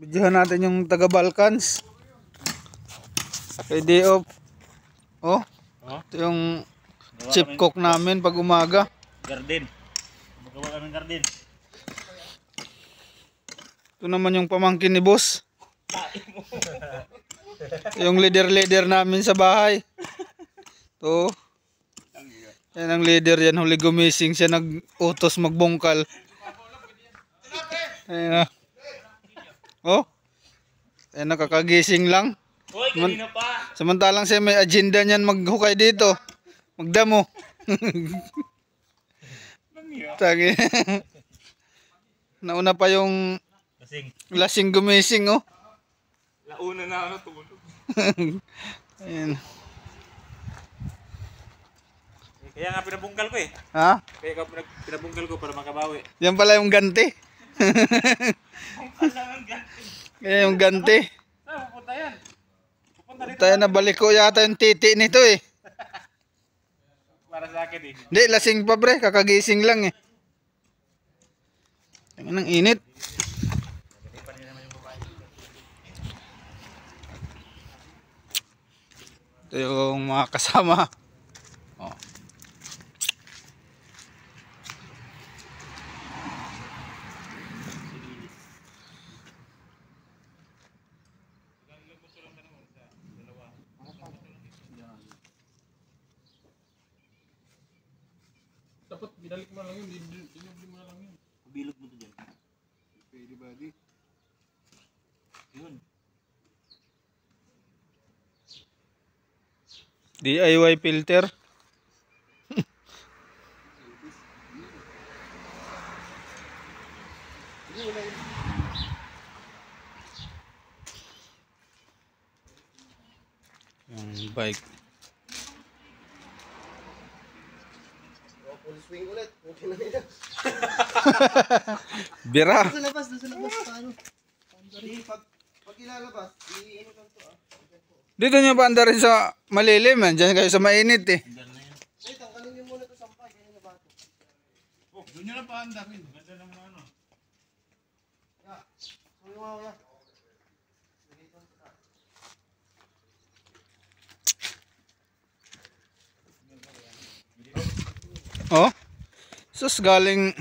Videohan natin yung taga Balkans. Kay day off. Oh, ito yung chief cook namin pag umaga. Garden. Magawa kami ng garden. Ito naman yung pamangkin ni boss. Yung leader namin sa bahay. Ito. Yan ang leader yan. Huli gumising siya, nag-utos magbungkal. Ayan na. Oh. Ayan na, kakagising lang. Hoy, kanina pa. Samantalang siya may agenda niyan maghukay dito. Magdamo. Tagi. Nauna pa yung lasing gumising, oh. Launa na ano tulog. Ayan. Kaya nga pinabungkal ko eh. Ha? Kaya ka pinabungkal ko para makabawi. Yan pala yung ganti. Kaya yung ganti. Saan pupunta yan? Pupunta dito. Tayo nabalik ko yata yung titi nito eh. Para sa akin eh. Hindi, lasing pa bre. Kakagising lang eh. Ang init. Ito yung mga kasama. Oh. Dapat binalik mo lang yun, dinubli mo lang yun. Bilog mo to dyan. Pwede ba di? Yun. DIY filter. Yung bike. Full swing ulit. Okay na yun. Bira. Doon sa labas paano? Hindi, pag ilalabas, iinit lang to ah. Dito nyo ba anda rin sa malilim? Diyan kayo sa mainit eh. Ay, tanggalin nyo muna ito sampay, ganyan na bato. Oh, doon nyo lang paandarin. Ganda naman ano. Ya, suwi mo ya. Oh. Sus galing